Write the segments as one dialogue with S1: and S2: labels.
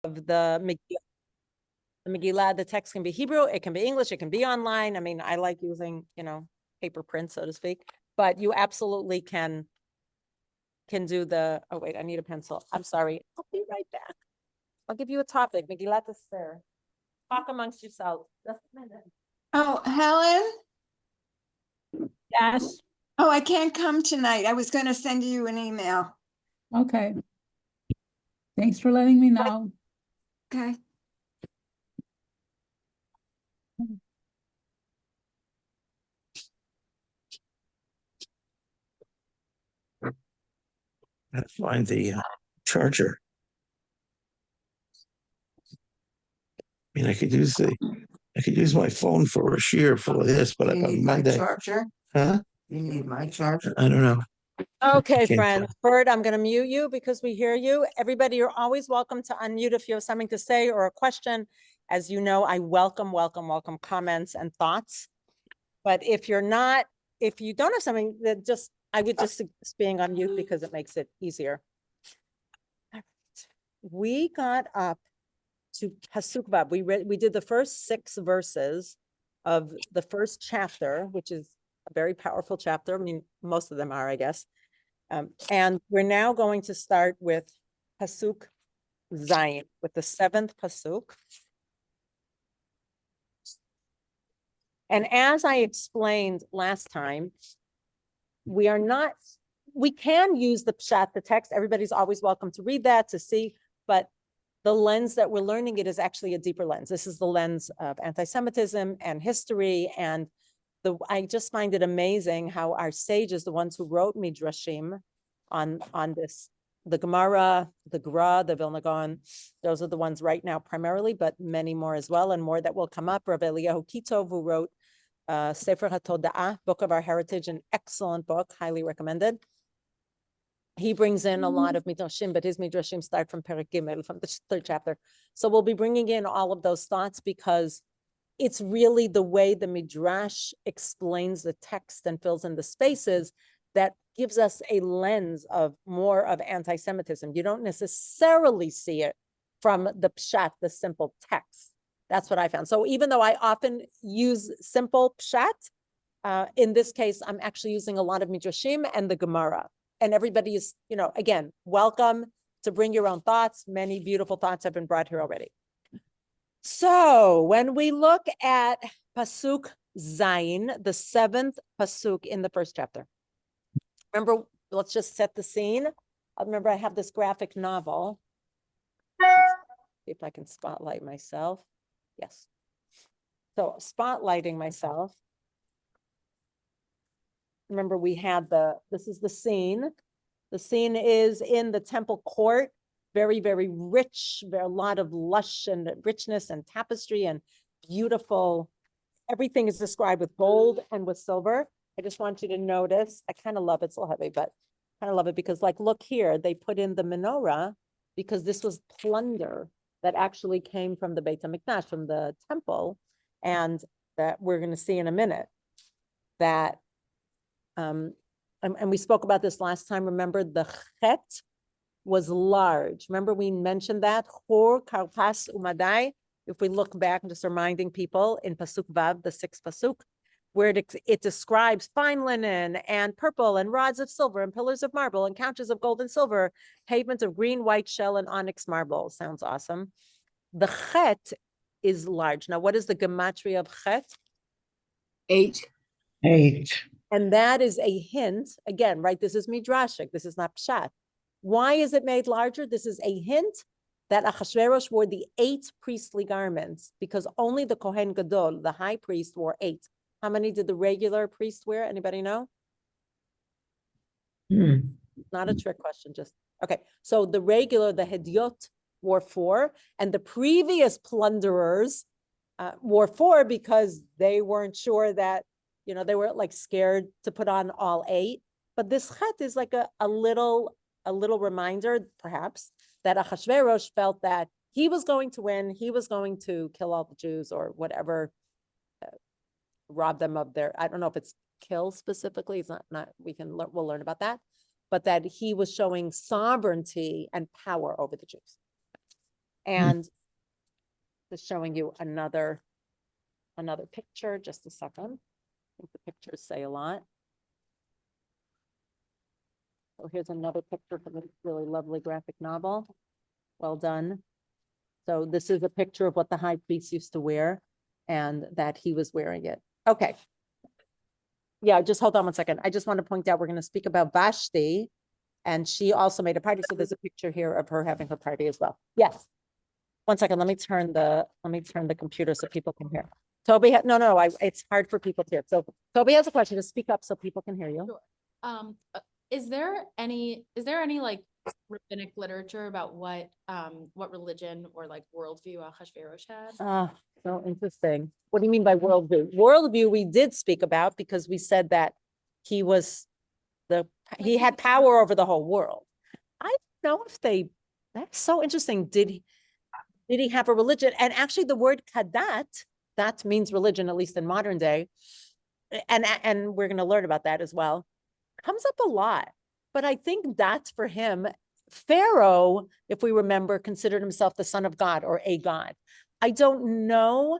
S1: of the Megillah, the text can be Hebrew, it can be English, it can be online. I mean, I like using, paper print, so to speak, but you absolutely can do the, oh wait, I need a pencil. I'm sorry. I'll be right back. I'll give you a topic. Megillat Esther. Talk amongst yourselves. Just a minute.
S2: Oh, Helen?
S3: Yes.
S2: Oh, I can't come tonight. I was going to send you an email.
S3: Okay. Thanks for letting me know.
S2: Okay.
S4: Gotta find the charger. I mean, I could use my phone for a shear for this, but
S2: You
S4: on
S2: need my
S4: Monday,
S2: charger?
S4: huh?
S2: You need my charger?
S4: I don't know.
S1: Okay,
S4: Okay.
S1: friends. Bert, I'm going to mute you because we hear you. Everybody, you're always welcome to unmute if you have something to say or a question. As you know, I welcome comments and thoughts. But if you don't have something, that I would just suggest being on mute because it makes it easier. All right. We got up to Pasuk Vav. We did the first 6 verses of the first chapter, which is a very powerful chapter. I mean, most of them are, I guess. And we're now going to start with Pasuk Zayin, with the 7th Pasuk. And as I explained last time, we can use the pshat, the text. Everybody's always welcome to read that, to see, but the lens that we're learning it is actually a deeper lens. This is the lens of anti-Semitism and history. And I just find it amazing how our sages, the ones who wrote Midrashim on this, the Gemara, the Gra, the Vilna Gaon, those are the ones right now primarily, but many more as well, and more that will come up. Rav Eliyahu Kitov, who wrote Sefer HaToda'ah, Book of Our Heritage, an excellent book, highly recommended. He brings in a lot of midrashim, but his midrashim start from Perek Gimel, from the 3rd chapter. So we'll be bringing in all of those thoughts because it's really the way the midrash explains the text and fills in the spaces that gives us a lens of more of anti-Semitism. You don't necessarily see it from the pshat, the simple text. That's what I found. So even though I often use simple pshat, in this case, I'm actually using a lot of midrashim and the Gemara. And everybody is, again, welcome to bring your own thoughts. Many beautiful thoughts have been brought here already. So when we look at Pasuk Zayin, the 7th Pasuk in the 1st chapter, remember, let's just set the scene. I remember I have this graphic novel. See if I can spotlight myself. Yes. So spotlighting myself. Remember, we had this is the scene. The scene is in the temple court, very, very rich, a lot of lush and richness and tapestry and beautiful. Everything is described with gold and with silver. I just want you to notice, I kind of love it, it's a little heavy, but I kind of love it because look here, they put in the menorah because this was plunder that actually came from the Beit HaMikdash, from the temple, and that we're going to see in a minute that and we spoke about this last time. Remember, the chet was large. Remember, we mentioned that Chor, Karpas, Umadai. If we look back, I'm just reminding people in Pasuk Vav, the 6th Pasuk, where it describes fine linen and purple and rods of silver and pillars of marble and couches of gold and silver, pavements of green, white shell and onyx marble. Sounds awesome. The chet is large. Now, what is the gematria of chet?
S2: 8.
S1: And that is a hint, again, right? This is midrashic. This is not pshat. Why is it made larger? This is a hint that Achashverosh wore the 8 priestly garments because only the Kohen Gadol, the high priest, wore 8. How many did the regular priest wear? Anybody know? Not a trick question, just, okay. So the regular, the Hediot, wore 4, and the previous plunderers wore 4 because they weren't sure that, they were scared to put on all 8. But this chet is like a little reminder, perhaps, that Achashverosh felt that he was going to win, he was going to kill all the Jews or whatever, rob them of their, I don't know if it's kill specifically, it's not we'll learn about that, but that he was showing sovereignty and power over the Jews. And just showing you another picture, just a second. I think the pictures say a lot. So here's another picture from a really lovely graphic novel. Well done. So this is a picture of what the high priest used to wear and that he was wearing it. Okay. Yeah, just hold on one second. I just want to point out, we're going to speak about Vashti, and she also made a party. So there's a picture here of her having her party as well. Yes. One second. Let me turn the computer so people can hear. Toby, it's hard for people to hear. So Toby has a question. Just speak up so people can hear you.
S5: Sure. Is there any like rabbinic literature about what religion or like worldview Ahasuerus had?
S1: Ah, so interesting. What do you mean by worldview? Worldview we did speak about because we said that he had power over the whole world. I don't know if that's so interesting. Did he have a religion? And actually the word kadat, that means religion, at least in modern day. And we're going to learn about that as well. Comes up a lot. But I think that's for him. Pharaoh, if we remember, considered himself the son of God or a god. I don't know.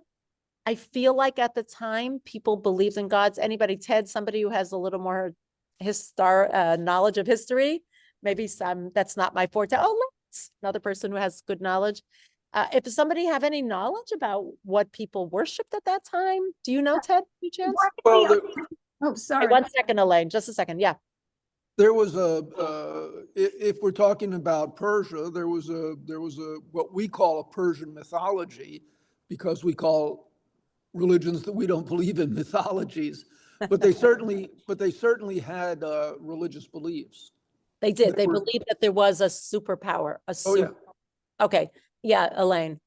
S1: I feel like at the time people believed in gods. Anybody, Ted, somebody who has a little more knowledge of history, maybe that's not my forte. Oh, let's another person who has good knowledge. If somebody have any knowledge about what people worshipped at that time, do you know, Ted, any chance?
S2: Oh,
S1: Hey,
S2: sorry.
S1: 1 second, Elaine, just a second. Yeah.
S6: There was if we're talking about Persia, there was what we call a Persian mythology, because we call religions that we don't believe in mythologies, but they certainly had religious beliefs.
S1: They did. They
S6: were-
S1: believed that there was a superpower.
S6: Oh, yeah.
S1: Okay. Yeah, Elaine.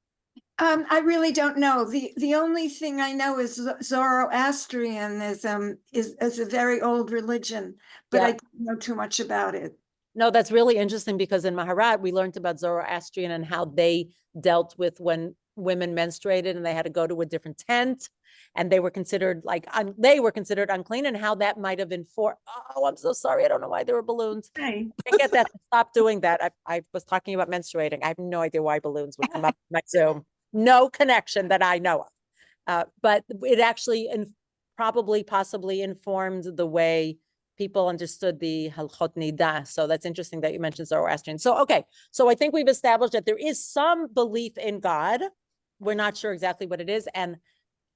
S2: I really don't know. The only thing I know is Zoroastrianism is a very old religion, but
S1: Yeah.
S2: I don't know too much about it.
S1: No, that's really interesting because in Mahabharata, we learned about Zoroastrian and how they dealt with when women menstruated and they had to go to a different tent and they were considered unclean, and how that might have informed. Oh, I'm so sorry. I don't know why there were balloons.
S2: Hey.
S1: I get that. Stop doing that. I was talking about menstruating. I have no idea why balloons would come up in my Zoom. No connection that I know of. But it actually possibly informed the way people understood the halchot nida. So that's interesting that you mentioned Zoroastrian. So, okay. So I think we've established that there is some belief in God. We're not sure exactly what it is. And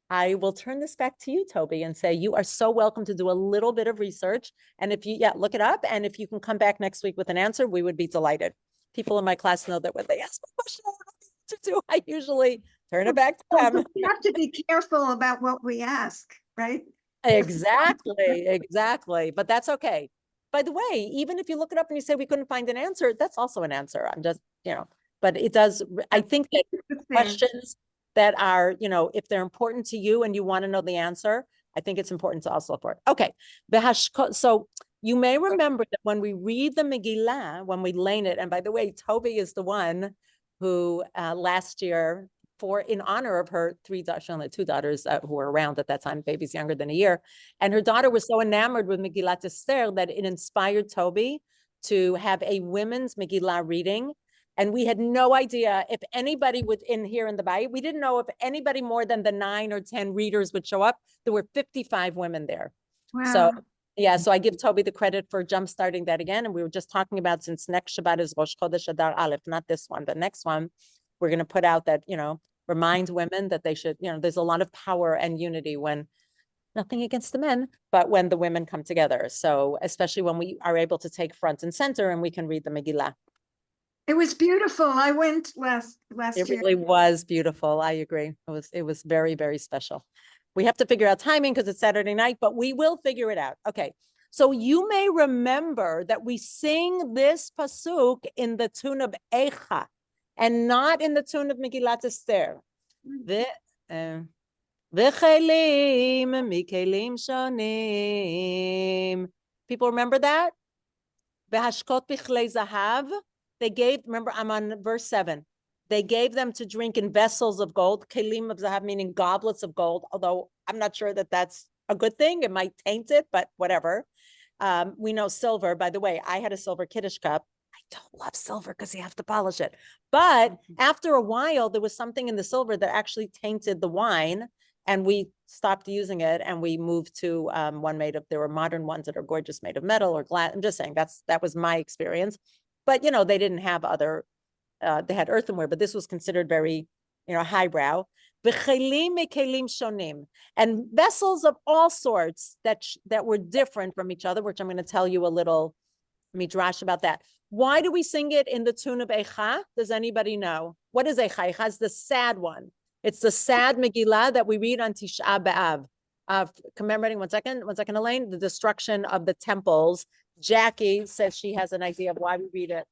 S1: I will turn this back to you, Toby, and say you are so welcome to do a little bit of research. And if you, look it up. And if you can come back next week with an answer, we would be delighted. People in my class know that when they ask me a question, I don't know what to do. I usually turn it back to them.
S2: We have to be careful about what we ask, right?
S1: Exactly. But that's okay. By the way, even if you look it up and you say we couldn't find an answer, that's also an answer. I'm just, but it does, I think that questions that are, if they're important to you and you want to know the answer, I think it's important to also look for it. Okay. So you may remember that when we read the Megillah, when we learn it, and by the way, Toby is the one who last year, in honor of her two daughters who were around at that time, baby's younger than a year. And her daughter was so enamored with Megillat Esther that it inspired Toby to have a women's Megillah reading. And we had no idea if anybody would in the Bayit. We didn't know if anybody more than the 9 or 10 readers would show up. There were 55 women there.
S2: Wow.
S1: So yeah, so I give Toby the credit for jumpstarting that again. And we were just talking about, since next Shabbat is Rosh Chodesh Adar Aleph, not this one, but next one, we're going to put out that, remind women that they should, there's a lot of power and unity when, nothing against the men, but when the women come together. So especially when we are able to take front and center and we can read the Megillah.
S2: It was beautiful. I went last
S1: It
S2: year.
S1: really was beautiful. I agree. It was very, very special. We have to figure out timing because it's Saturday night, but we will figure it out. Okay. So you may remember that we sing this pasuk in the tune of Eicha and not in the tune of Megillat Esther. V'chelim mikelim shonim. People remember that? V'hashkot bichlei zahav. They gave, remember, I'm on verse 7. They gave them to drink in vessels of gold, kelim of zahav, meaning goblets of gold, although I'm not sure that that's a good thing. It might taint it, but whatever. We know silver. By the way, I had a silver Kiddush cup. I don't love silver because you have to polish it. But after a while, there was something in the silver that actually tainted the wine, and we stopped using it, and we moved to one made of, there were modern ones that are gorgeous, made of metal or glass. I'm just saying that was my experience. But, you know, they didn't have other, they had earthenware, but this was considered very, you know, highbrow. And vessels of all sorts that were different from each other, which I'm going to tell you a little midrash about that. Why do we sing it in the tune of Eicha? Does anybody know? What is Eicha? Eicha is the sad one. It's the sad Megillah that we read on Tisha B'Av, commemorating, one second, Elaine, the destruction of the temples. Jackie says she has an idea of why we read it.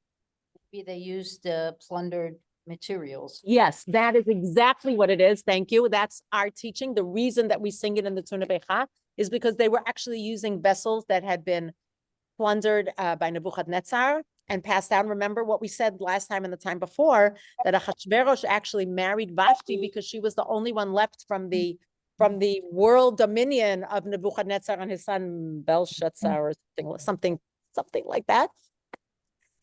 S7: Maybe they used plundered materials.
S1: Yes, that is exactly what it is. Thank you. That's our teaching. The reason that we sing it in the tune of Eicha is because they were actually using vessels that had been plundered by Nebuchadnezzar and passed down. Remember what we said last time and the time before, that Achashverosh actually married Vashti because she was the only one left from the world dominion of Nebuchadnezzar and his son Belshazzar or something like that.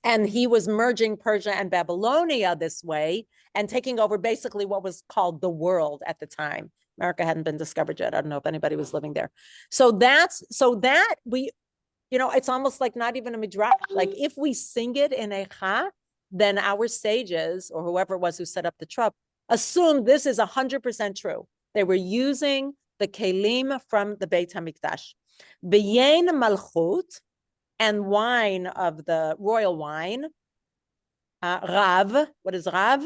S1: And he was merging Persia and Babylonia this way and taking over basically what was called the world at the time. America hadn't been discovered yet. I don't know if anybody was living there. So that we, you know, it's almost like not even a midrash. Like if we sing it in Eicha, then our sages or whoever it was who set up the trap assumed this is 100% true. They were using the kelim from the Beit HaMikdash. B'yein malchut, and wine of the royal wine. Rav, what is Rav?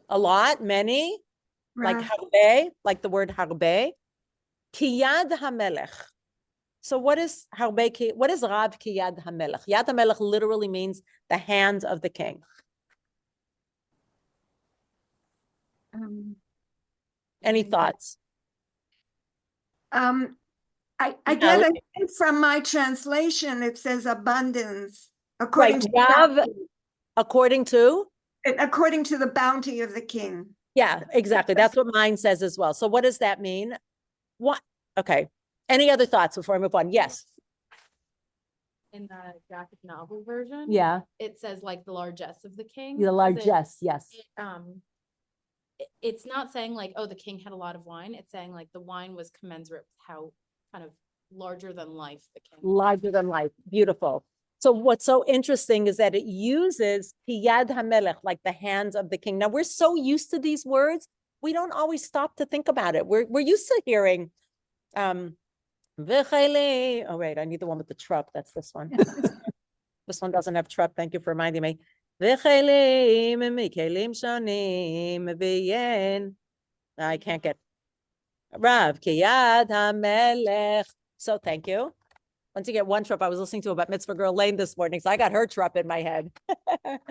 S1: A lot, many, like harbe, like the word harbe. Kiyad hamelech. So what is harbe? What is Rav kiyad hamelech? Yad hamelech literally means the hand of the king. Any thoughts?
S2: I get it from my translation, it says abundance, according to
S1: Rav, according to
S2: the bounty of the king.
S1: Yeah, exactly. That's what mine says as well. So what does that mean? What? Okay. Any other thoughts before I move on? Yes.
S5: In the graphic novel version,
S1: Yeah.
S5: it says like the largesse of the king.
S1: The largesse. Yes.
S5: It's not saying like, oh, the king had a lot of wine. It's saying like the wine was commensurate with how kind of larger than life the king.
S1: Larger than life. Beautiful. So what's so interesting is that it uses Yad HaMelech, like the hands of the king. Now we're so used to these words, we don't always stop to think about it. We're used to hearing, oh wait, I need the one with the trup. That's this one. This one doesn't have trup. Thank you for reminding me. I can't get Rav Kiyad HaMelech. So thank you. Once you get one trup, I was listening to about Mitzvah Girl Lane this morning, so I got her trup in my head. But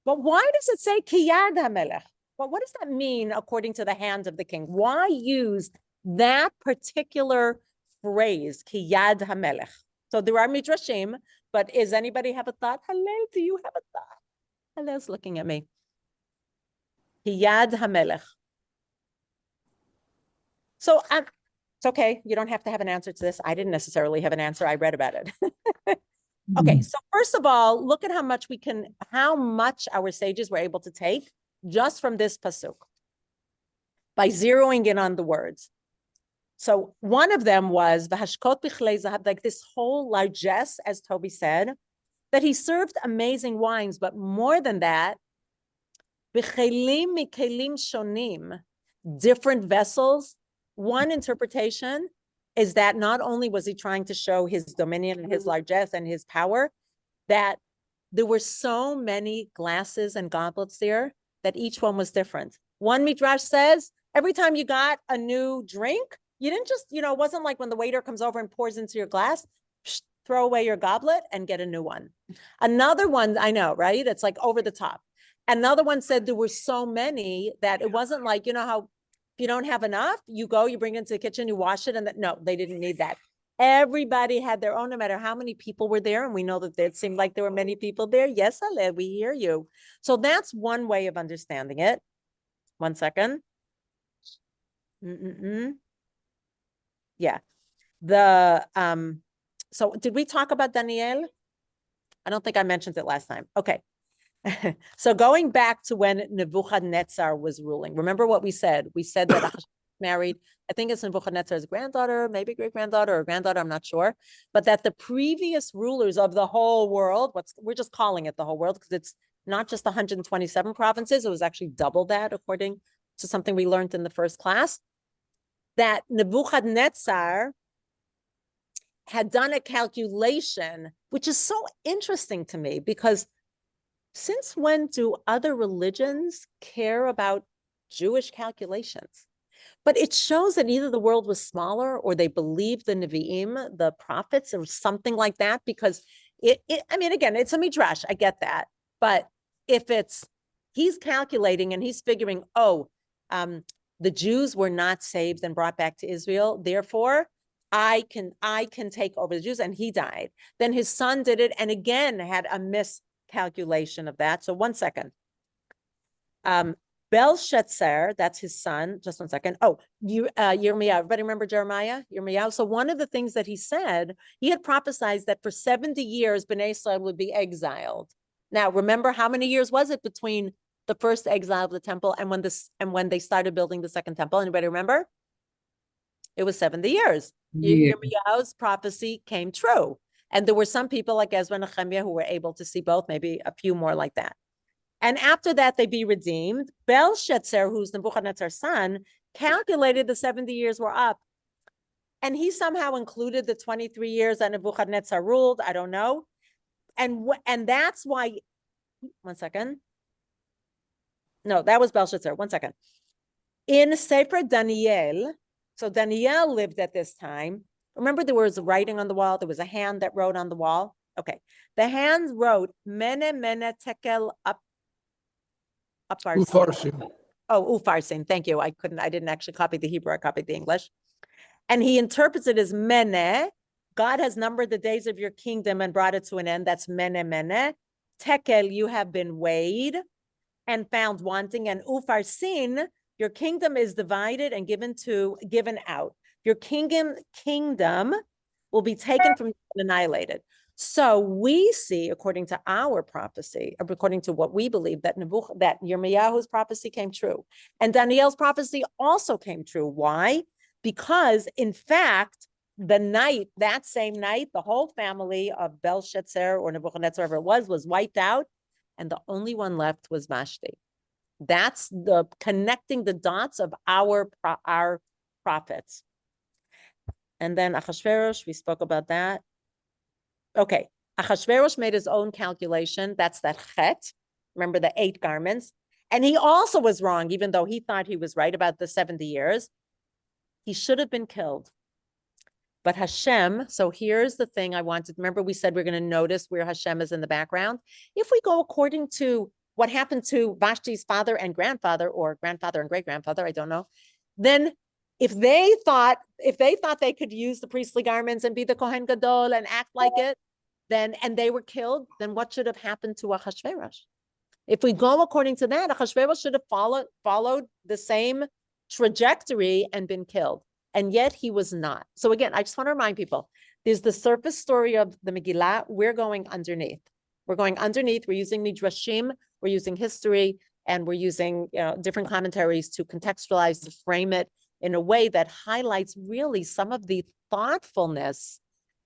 S1: why does it say Kiyad HaMelech? Well, what does that mean according to the hand of the king? Why use that particular phrase, Kiyad HaMelech? So there are midrashim, but does anybody have a thought? Hallel, do you have a thought? Hallel's looking at me. Kiyad HaMelech. So it's okay. You don't have to have an answer to this. I didn't necessarily have an answer. I read about it. Okay. So first of all, look at how much our sages were able to take just from this pasuk by zeroing in on the words. So one of them was v'hashkot bichlei zahav, like this whole largesse, as Toby said, that he served amazing wines, but more than that, b'chelim mikelim shonim, different vessels. One interpretation is that not only was he trying to show his dominion and his largesse and his power, that there were so many glasses and goblets there that each one was different. One midrash says every time you got a new drink, you didn't just, it wasn't like when the waiter comes over and pours into your glass, throw away your goblet and get a new one. Another one, I know, right? It's like over the top. Another one said there were so many that it wasn't like, how if you don't have enough, you bring it into the kitchen, you wash it, and no, they didn't need that. Everybody had their own, no matter how many people were there. And we know that it seemed like there were many people there. Yes, Ale, we hear you. So that's one way of understanding it. One second. Yeah. So did we talk about Daniel? I don't think I mentioned it last time. Okay. So going back to when Nebuchadnezzar was ruling, remember what we said? We said that Ahasuerus married, I think it's Nebuchadnezzar's granddaughter, maybe great-granddaughter or granddaughter, I'm not sure, but that the previous rulers of the whole world, we're just calling it the whole world because it's not just 127 provinces, it was actually double that according to something we learned in the first class, that Nebuchadnezzar had done a calculation, which is so interesting to me because since when do other religions care about Jewish calculations? But it shows that either the world was smaller or they believed the Nevi'im, the prophets, or something like that, because I mean, again, it's a midrash, I get that. But if he's calculating and he's figuring, the Jews were not saved and brought back to Israel, therefore, I can take over the Jews, and he died. Then his son did it, and again had a miscalculation of that. So 1 second. Belshazzar, that's his son. Just 1 second. Yirmiyahu. Everybody remember Jeremiah? Yirmiyahu. So one of the things that he said, he had prophesied that for 70 years, Bnei Israel would be exiled. Now, remember how many years was it between the first exile of the temple and when they started building the second temple? Anybody remember? It was 70 years.
S3: Yeah.
S1: Yirmiyahu's prophecy came true. And there were some people like Ezra and Nehemiah who were able to see both, maybe a few more like that. And after that, they be redeemed. Belshazzar, who's Nebuchadnezzar's son, calculated the 70 years were up. And he somehow included the 23 years that Nebuchadnezzar ruled. I don't know. And that's why, 1 second. No, that was Belshazzar. 1 second. In Sefer Daniel, so Daniel lived at this time. Remember, there was writing on the wall. There was a hand that wrote on the wall. Okay. The hand wrote, Mene, Mene, Tekel, Uparsin.
S6: Ufarsin.
S1: Oh, Ufarsin. Thank you. I didn't actually copy the Hebrew. I copied the English. And he interprets it as Mene. God has numbered the days of your kingdom and brought it to an end. That's Mene, Mene. Tekel, you have been weighed and found wanting. And Ufarsin, your kingdom is divided and given out. Your kingdom will be taken from you and annihilated. So we see, according to our prophecy, or according to what we believe, that Yirmiyahu's prophecy came true. And Daniel's prophecy also came true. Why? Because, in fact, that same night, the whole family of Belshazzar or Nebuchadnezzar, whoever it was wiped out. And the only one left was Vashti. That's the connecting the dots of our prophets. And then Achashverosh, we spoke about that. Okay, Achashverosh made his own calculation. That's that chet. Remember the 8 garments. And he also was wrong, even though he thought he was right about the 70 years. He should have been killed. But Hashem, so here's the thing I wanted. Remember, we said we're going to notice where Hashem is in the background. If we go according to what happened to Vashti's father and grandfather, or grandfather and great-grandfather, I don't know, then if they thought they could use the priestly garments and be the Kohen Gadol and act like it, and they were killed, then what should have happened to Achashverosh? If we go according to that, Achashverosh should have followed the same trajectory and been killed. And yet he was not. So again, I just want to remind people, there's the surface story of the Megillah. We're going underneath. We're using Midrashim, we're using history, and we're using different commentaries to contextualize, to frame it in a way that highlights really some of the thoughtfulness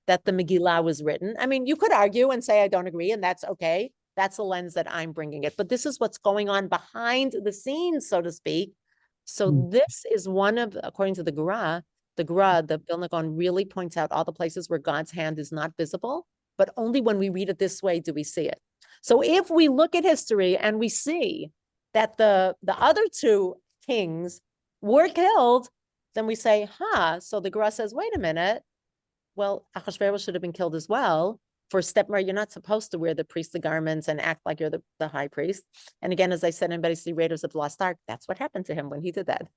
S1: that the Megillah was written. I mean, you could argue and say, I don't agree, and that's okay. That's the lens that I'm bringing it. But this is what's going on behind the scenes, so to speak. So this is one of, according to the Gra, the Vilna Gaon really points out all the places where God's hand is not visible, but only when we read it this way do we see it. So if we look at history and we see that the other 2 kings were killed, then we say, so the Gra says, wait a minute, well, Achashverosh should have been killed as well. For a step where you're not supposed to wear the priestly garments and act like you're the high priest. And again, as I said, anybody see Raiders of the Lost Ark, that's what happened to him when he did that.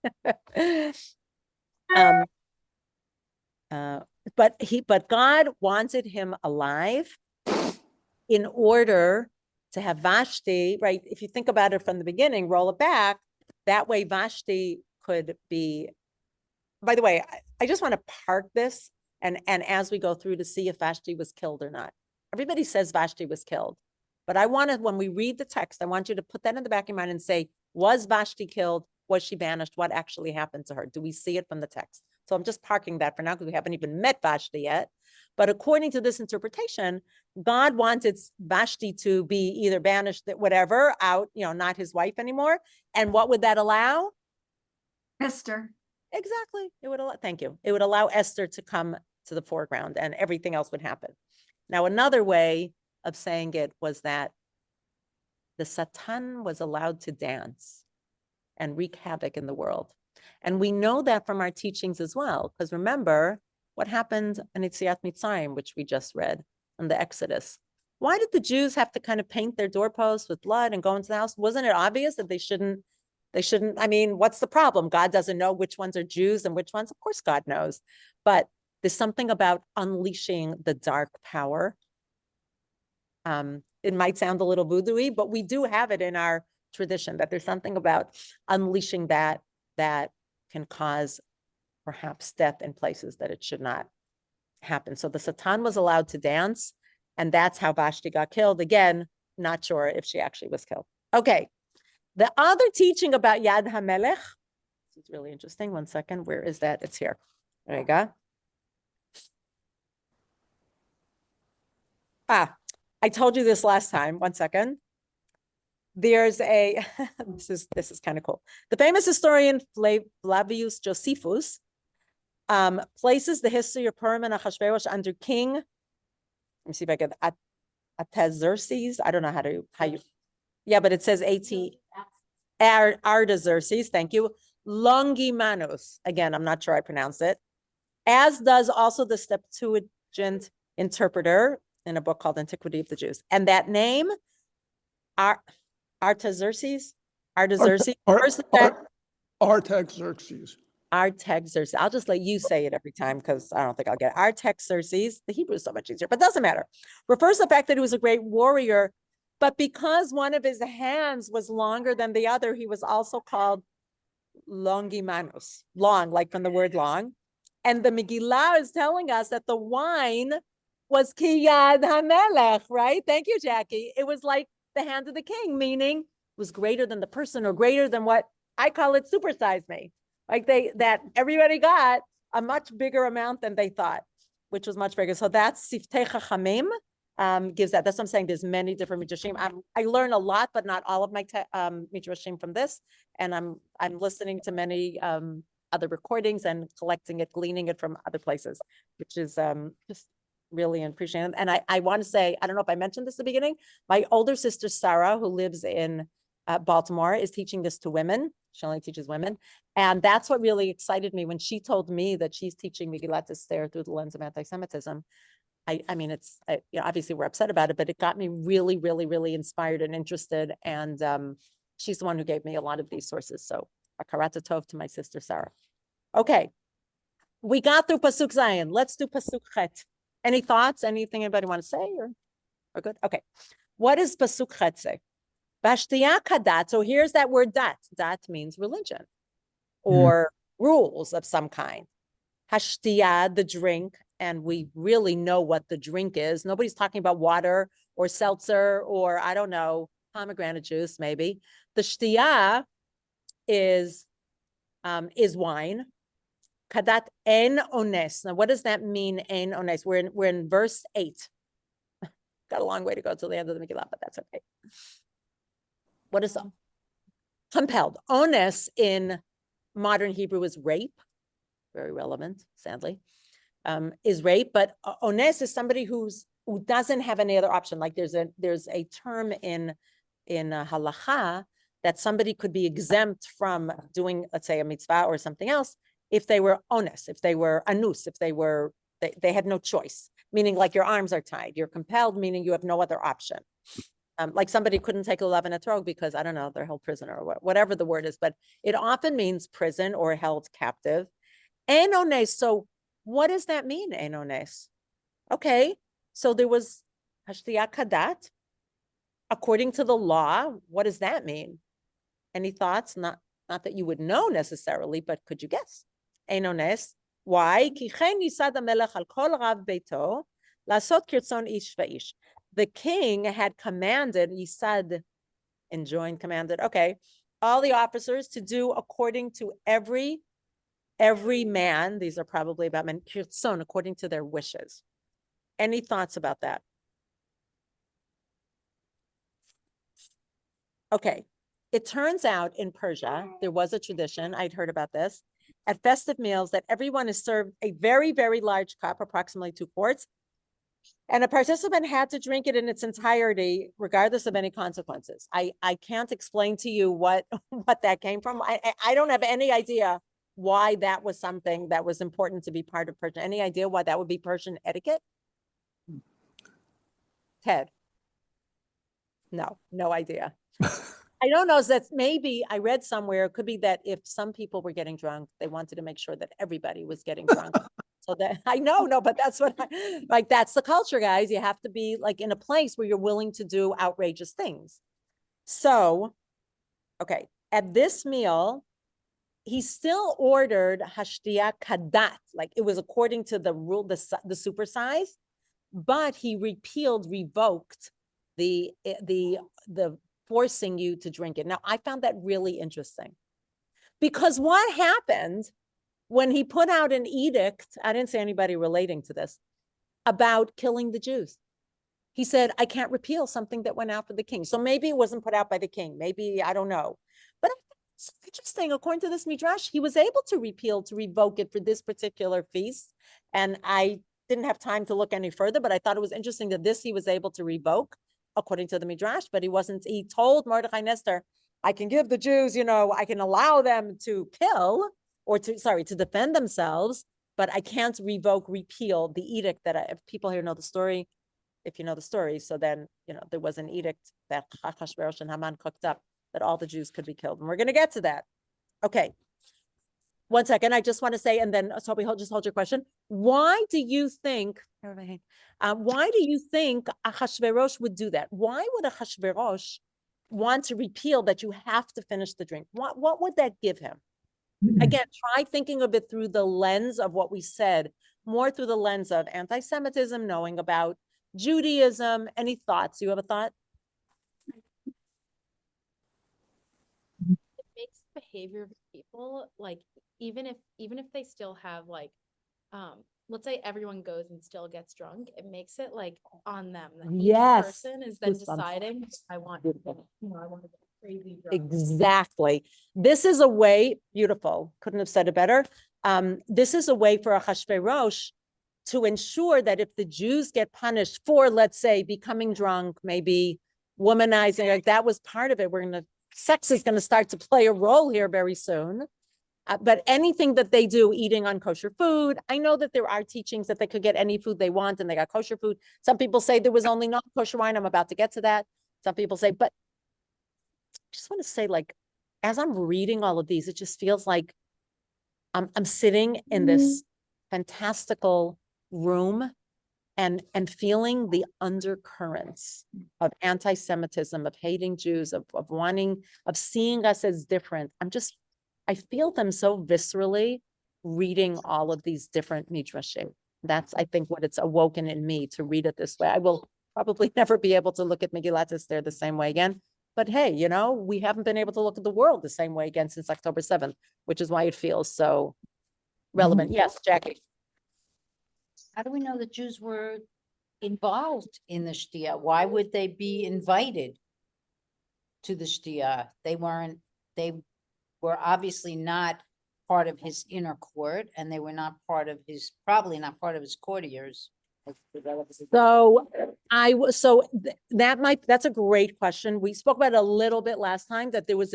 S1: But God wanted him alive in order to have Vashti, right? If you think about it from the beginning, roll it back, that way Vashti could be, by the way, I just want to park this and as we go through to see if Vashti was killed or not. Everybody says Vashti was killed. But I want to, when we read the text, I want you to put that in the back of your mind and say, was Vashti killed? Was she banished? What actually happened to her? Do we see it from the text? So I'm just parking that for now because we haven't even met Vashti yet. But according to this interpretation, God wanted Vashti to be either banished, whatever, out, not his wife anymore. And what would that allow?
S2: Esther.
S1: Exactly. It would allow, thank you. It would allow Esther to come to the foreground and everything else would happen. Now, another way of saying it was that the Satan was allowed to dance and wreak havoc in the world. And we know that from our teachings as well, because remember what happened in Yetziat Mitzrayim, which we just read, in the Exodus. Why did the Jews have to kind of paint their doorposts with blood and go into the house? Wasn't it obvious that they shouldn't, I mean, what's the problem? God doesn't know which ones are Jews and which ones, of course God knows. But there's something about unleashing the dark power. It might sound a little voodoo-y, but we do have it in our tradition that there's something about unleashing that can cause perhaps death in places that it should not happen. So the Satan was allowed to dance, and that's how Vashti got killed. Again, not sure if she actually was killed. Okay, the other teaching about Yad HaMelech, this is really interesting. One second, where is that? It's here. There you go. I told you this last time. One second. There's a, this is kind of cool. The famous historian Flavius Josephus places the history of Purim and Achashverosh under King, let me see if I get Artaxerxes. I don't know how you, yeah, but it says Artaxerxes, thank you. Longimanus, again, I'm not sure I pronounce it, as does also the Septuagint interpreter in a book called Antiquity of the Jews. And that name, Artaxerxes. Artaxerxes. Artaxerxes. I'll just let you say it every time because I don't think I'll get it. Artaxerxes. The Hebrew is so much easier, but doesn't matter. Refers to the fact that he was a great warrior, but because one of his hands was longer than the other, he was also called Longimanus, long, like from the word long. And the Megillah is telling us that the wine was Kiyad HaMelech, right? Thank you, Jackie. It was like the hand of the king, meaning it was greater than the person or greater than what I call it supersize me. Like that everybody got a much bigger amount than they thought, which was much bigger. So that's Siftei Chachamim gives that. That's what I'm saying. There's many different midrashim. I learn a lot, but not all of my midrashim from this. And I'm listening to many other recordings and collecting it, gleaning it from other places, which is just really appreciated. And I want to say, I don't know if I mentioned this at the beginning, my older sister, Sarah, who lives in Baltimore, is teaching this to women. She only teaches women. And that's what really excited me when she told me that she's teaching Megillat Esther through the lens of anti-Semitism. I mean, it's, obviously we're upset about it, but it got me really, really, really inspired and interested. And she's the one who gave me a lot of these sources. So Akarat Tov to my sister, Sarah. Okay. We got through Pasuk Zayin. Let's do Pasuk Chet. Any thoughts? Anything anybody want to say? Or good? Okay. What does Pasuk Chet say? Vashtiya kadat. So here's that word dat. Dat means religion or rules of some kind. Hashtiya, the drink. And we really know what the drink is. Nobody's talking about water or seltzer or, I don't know, pomegranate juice, maybe. The shtiya is wine. Kadat en ones. Now, what does that mean, en ones? We're in verse 8. Got a long way to go till the end of the Megillah, but that's okay. What is compelled? Ones in modern Hebrew is rape. Very relevant, sadly. Is rape, but ones is somebody who doesn't have any other option. Like there's a term in halacha that somebody could be exempt from doing, let's say, a mitzvah or something else if they were ones, if they were anus, if they had no choice, meaning like your arms are tied. You're compelled, meaning you have no other option. Like somebody couldn't take a love and a etrog because, I don't know, they're held prisoner or whatever the word is, but it often means prison or held captive. En ones, so what does that mean, en ones? Okay, so there was hashtiya kadat. According to the law, what does that mean? Any thoughts? Not that you would know necessarily, but could you guess? En ones. Why? Ki chen yisad hamelech al kol rav beito lasot kirtzon ish vaish. the king had commanded, he said, enjoined, commanded, okay, all the officers to do according to every man, these are probably about men, kirtzon, according to their wishes. Any thoughts about that? Okay, it turns out in Persia, there was a tradition, I'd heard about this, at festive meals that everyone is served a very, very large cup, approximately 2 quarts, and a participant had to drink it in its entirety, regardless of any consequences. I can't explain to you what that came from. I don't have any idea why that was something that was important to be part of Persian. Any idea why that would be Persian etiquette? Ted? No idea. I don't know, that maybe I read somewhere, it could be that if some people were getting drunk, they wanted to make sure that everybody was getting drunk. So that I know, no, but that's what like, that's the culture, guys. You have to be like in a place where you're willing to do outrageous things. So, okay, at this meal, he still ordered hashtia kadat, like it was according to the rule, the supersize, but he revoked the forcing you to drink it. Now, I found that really interesting because what happened when he put out an edict, I didn't see anybody relating to this, about killing the Jews. He said, I can't repeal something that went out for the king. So maybe it wasn't put out by the king. Maybe, I don't know. But it's interesting, according to this midrash, he was able to revoke it for this particular feast. And I didn't have time to look any further, but I thought it was interesting that this he was able to revoke, according to the midrash, but he told Mordechai and Esther, I can give the Jews, I can allow them to kill or to defend themselves, but I can't repeal the edict that if people here know the story, if you know the story, so then, there was an edict that Achashverosh and Haman cooked up that all the Jews could be killed. And we're going to get to that. Okay. 1 second. I just want to say, and then so just hold your question. Why do you think Achashverosh would do that? Why would Achashverosh want to repeal that you have to finish the drink? What would that give him? Again, try thinking of it through the lens of what we said, more through the lens of anti-Semitism, knowing about Judaism. Any thoughts? You have a thought?
S5: It makes behavior of people like even if they still have like let's say everyone goes and still gets drunk, it makes it like on them that
S1: Yes.
S5: each person is then
S1: Goosebumps.
S5: deciding I want to get crazy drunk.
S1: Exactly. This is a way, beautiful, couldn't have said it better. This is a way for Achashverosh to ensure that if the Jews get punished for, let's say, becoming drunk, maybe womanizing, like that was part of it. Sex is going to start to play a role here very soon. But anything that they do, eating unkosher food, I know that there are teachings that they could get any food they want and they got kosher food. Some people say there was only non-kosher wine. I'm about to get to that. Some people say, but I just want to say, like, as I'm reading all of these, it just feels like I'm sitting in this fantastical room and feeling the undercurrents of anti-Semitism, of hating Jews, of seeing us as different. I feel them so viscerally reading all of these different midrashim. That's, I think, what it's awoken in me to read it this way. I will probably never be able to look at Megillat Esther the same way again. But hey, we haven't been able to look at the world the same way again since October 7th, which is why it feels so relevant. Yes, Jackie.
S7: How do we know the Jews were involved in the shtia? Why would they be invited to the shtia? They were obviously not part of his inner court, and they were not probably not part of his courtiers.
S1: So that's a great question. We spoke about it a little bit last time that there was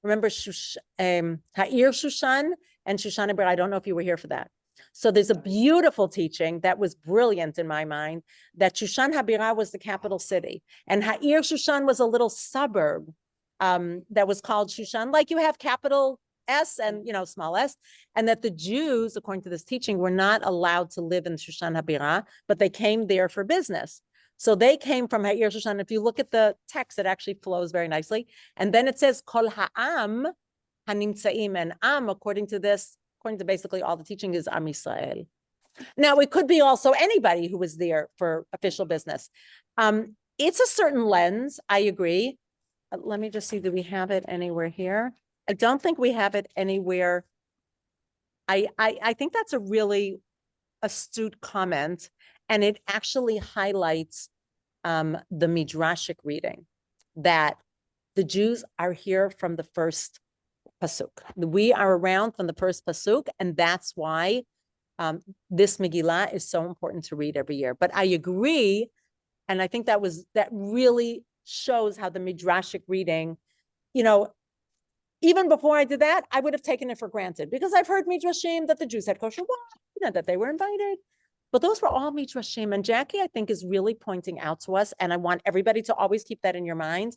S1: remember Ha'ir Shushan and Shushan, I don't know if you were here for that. So there's a beautiful teaching that was brilliant in my mind that Shushan Habira was the capital city and Ha'ir Shushan was a little suburb that was called Shushan, like you have capital S and small s, and that the Jews, according to this teaching, were not allowed to live in Shushan Habira, but they came there for business. So they came from Ha'ir Shushan. If you look at the text, it actually flows very nicely. And then it says Kol Ha'am Hanimtzaim, and Am, according to basically all the teaching, is Am Yisrael. Now, it could be also anybody who was there for official business. It's a certain lens, I agree. Let me just see, do we have it anywhere here? I don't think we have it anywhere. I think that's a really astute comment, and it actually highlights the midrashic reading, that the Jews are here from the first pasuk. We are around from the first pasuk, and that's why this Megillah is so important to read every year. But I agree, and I think that really shows how the midrashic reading, even before I did that, I would have taken it for granted, because I've heard midrashim that the Jews had kosher wine, that they were invited. But those were all midrashim. And Jackie, I think, is really pointing out to us, and I want everybody to always keep that in your mind,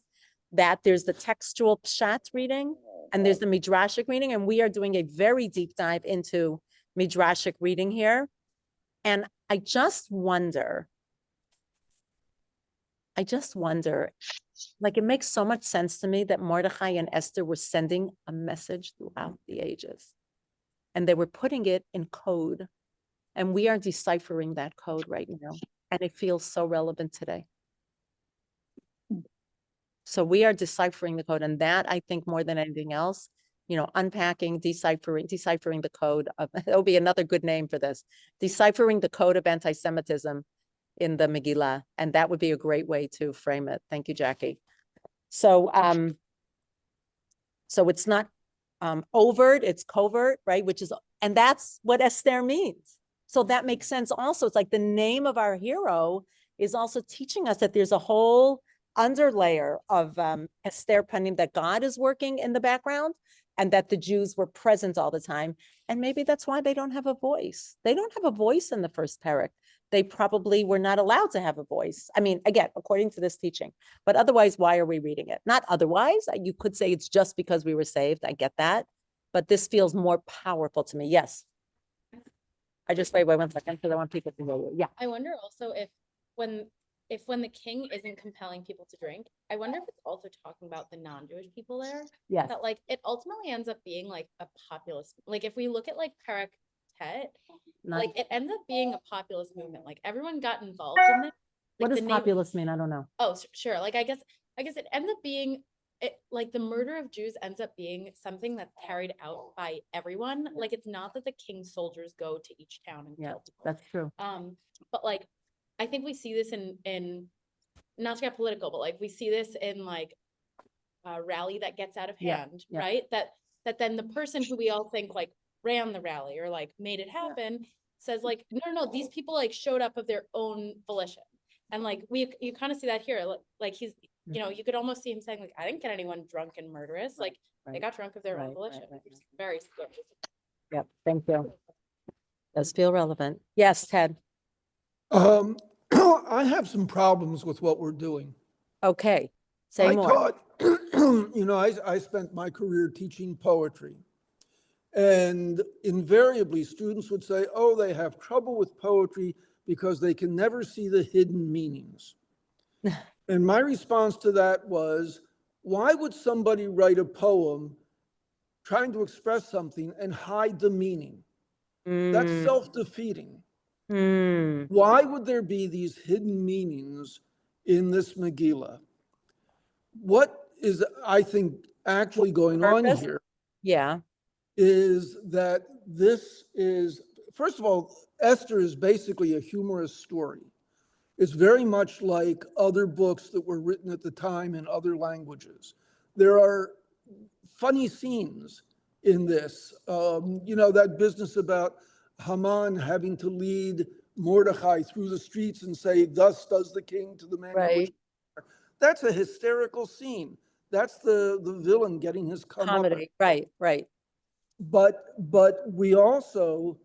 S1: that there's the textual pshat reading and there's the midrashic reading. And we are doing a very deep dive into midrashic reading here. And I just wonder, like, it makes so much sense to me that Mordechai and Esther were sending a message throughout the ages, and they were putting it in code, and we are deciphering that code right now, and it feels so relevant today. So we are deciphering the code, and that, I think, more than anything else, unpacking, deciphering the code of, it'll be another good name for this, deciphering the code of anti-Semitism in the Megillah. And that would be a great way to frame it. Thank you, Jackie. So, so it's not overt, it's covert, right? And that's what Esther means. So that makes sense also. It's like the name of our hero is also teaching us that there's a whole underlayer of Esther Panim, that God is working in the background, and that the Jews were present all the time. And maybe that's why they don't have a voice. They don't have a voice in the first parak. They probably were not allowed to have a voice. I mean, again, according to this teaching, but otherwise, why are we reading it? Not otherwise. You could say it's just because we were saved. I get that. But this feels more powerful to me. Yes. I just wait 1 second, because I want people to hear you. Yeah.
S5: I wonder also if when the king isn't compelling people to drink, I wonder if it's also talking about the non-Jewish people there.
S1: Yes.
S5: That like it ultimately ends up being like a populist. Like if we look at like Parak Tet, like it ends up being a populist movement. Like everyone got involved in it.
S1: What
S5: Like
S1: does populist mean? I don't know.
S5: Oh, sure. Like I guess it ends up being like the murder of Jews ends up being something that's carried out by everyone. Like it's not that the king's soldiers go to each town and kill people.
S1: That's true.
S5: But like I think we see this in not to get political, but like we see this in like a rally that gets out of hand, right? That then the person who we all think like ran the rally or like made it happen says like, no, these people like showed up of their own volition. And like you kind of see that here. Like he's, you could almost see him saying like, I didn't get anyone drunk and murderous. Like they got drunk of their own volition. Which is very scary.
S1: Yep. Thank you. Does feel relevant. Yes, Ted.
S6: I have some problems with what we're doing.
S1: Okay. Say more.
S6: Taught, I spent my career teaching poetry. And invariably, students would say, oh, they have trouble with poetry because they can never see the hidden meanings. And my response to that was, why would somebody write a poem trying to express something and hide the meaning? That's self-defeating. Why would there be these hidden meanings in this Megillah? What is, I think, actually going on here is that this is, first of all, Esther is basically a humorous story. It's very much like other books that were written at the time in other languages. There are funny scenes in this. That business about Haman having to lead Mordechai through the streets and say, thus does the king to the man.
S1: Right.
S6: That's a hysterical scene. That's the villain getting his
S1: Comedy.
S6: comeuppance.
S1: Right.
S6: But we also,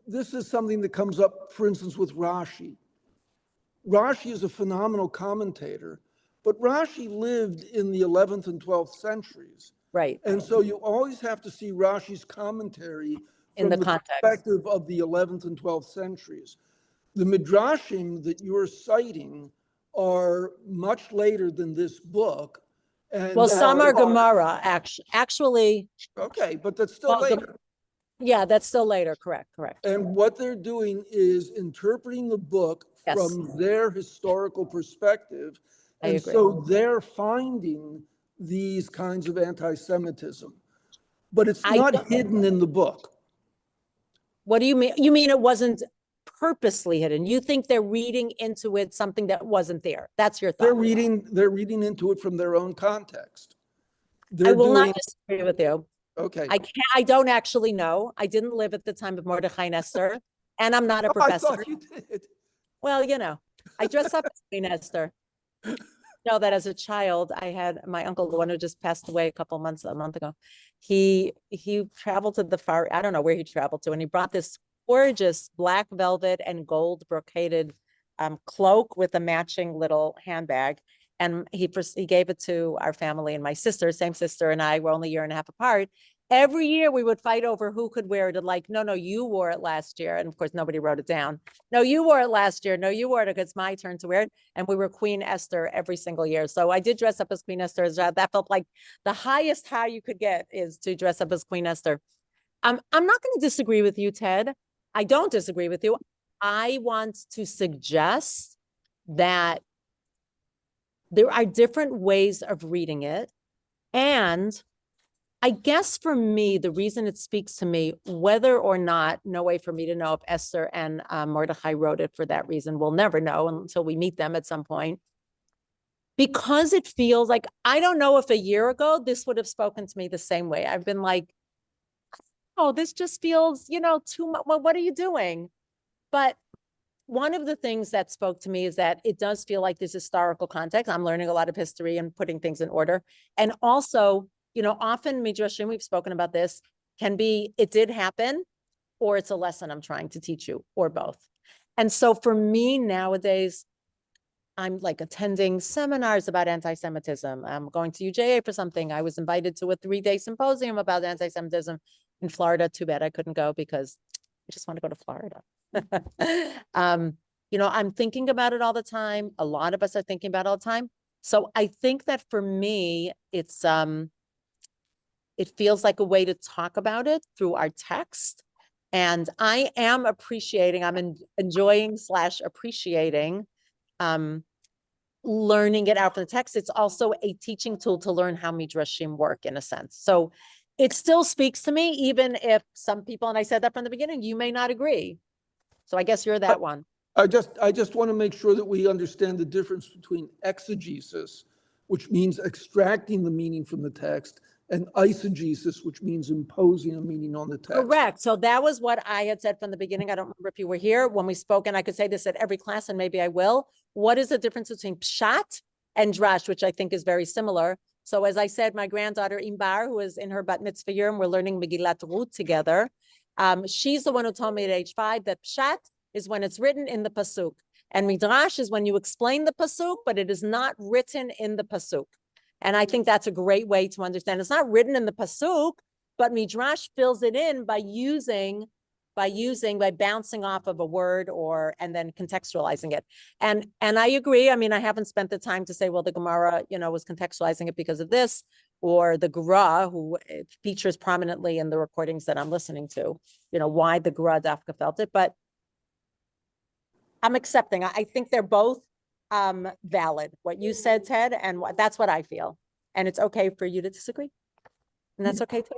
S6: this is something that comes up, for instance, with Rashi. Rashi is a phenomenal commentator, but Rashi lived in the 11th and 12th centuries.
S1: Right.
S6: And so you always have to see Rashi's commentary from
S1: In the context.
S6: perspective of the 11th and 12th centuries. The midrashim that you're citing are much later than this book. And
S1: Well, some are Gemara, actually.
S6: Okay, but that's still later.
S1: Yeah, that's still later. Correct, correct.
S6: And what they're doing is interpreting the book
S1: Yes.
S6: from their historical perspective.
S1: I
S6: And
S1: agree.
S6: so they're finding these kinds of anti-Semitism, but it's
S1: I
S6: not
S1: don't-
S6: hidden in the book.
S1: What do you mean? You mean it wasn't purposely hidden? You think they're reading into it something that wasn't there? That's your
S6: They're
S1: thought.
S6: reading into it from their own context.
S1: I
S6: They're
S1: will
S6: doing,
S1: not disagree with you.
S6: okay.
S1: I don't actually know. I didn't live at the time of Mordechai and Esther, and I'm not a
S6: I
S1: professor.
S6: thought you did.
S1: Well, I dress up as Queen Esther. Know that as a child, I had my uncle, the one who just passed away a month ago. He traveled to the far, I don't know where he traveled to, and he brought this gorgeous black velvet and gold brocaded cloak with a matching little handbag. And he gave it to our family and my sister, same sister, and I were only a year and a half apart. Every year we would fight over who could wear it. And like, no, you wore it last year. And of course, nobody wrote it down. No, you wore it last year. No, you wore it. It's my turn to wear it. And we were Queen Esther every single year. So I did dress up as Queen Esther. That felt like the highest high you could get is to dress up as Queen Esther. I'm not going to disagree with you, Ted. I don't disagree with you. I want to suggest that there are different ways of reading it. And I guess for me, the reason it speaks to me, whether or not, no way for me to know if Esther and Mordechai wrote it for that reason. We'll never know until we meet them at some point. Because it feels like, I don't know if a year ago, this would have spoken to me the same way. I've been like, oh, this just feels, too much. Well, what are you doing? But one of the things that spoke to me is that it does feel like this historical context. I'm learning a lot of history and putting things in order. And also, often Midrashim, we've spoken about this, can be, it did happen, or it's a lesson I'm trying to teach you, or both. And so for me nowadays, I'm like attending seminars about anti-Semitism. I'm going to UJA for something. I was invited to a 3-day symposium about anti-Semitism in Florida. Too bad I couldn't go because I just want to go to Florida. I'm thinking about it all the time. A lot of us are thinking about it all the time. So I think that for me, it feels like a way to talk about it through our text. And I am appreciating, I'm enjoying / appreciating learning it out from the text. It's also a teaching tool to learn how Midrashim work in a sense. So it still speaks to me, even if some people, and I said that from the beginning, you may not agree. So I guess you're that one.
S6: I just want to make sure that we understand the difference between exegesis, which means extracting the meaning from the text, and eisegesis, which means imposing a meaning on the text.
S1: Correct. So that was what I had said from the beginning. I don't remember if you were here when we spoke, and I could say this at every class, and maybe I will. What is the difference between pshat and drash, which I think is very similar? So as I said, my granddaughter Imbar, who is in her bat mitzvah year, and we're learning Megillat Ruth together. She's the one who told me at age 5 that pshat is when it's written in the pasuk, and midrash is when you explain the pasuk, but it is not written in the pasuk. And I think that's a great way to understand. It's not written in the pasuk, but midrash fills it in by bouncing off of a word and then contextualizing it. And I agree. I mean, I haven't spent the time to say, well, the Gemara, was contextualizing it because of this, or the Gra, who features prominently in the recordings that I'm listening to, why the Gra Dafka felt it. But I'm accepting. I think they're both valid. What you said, Ted, and that's what I feel. And it's okay for you to disagree. And that's okay too.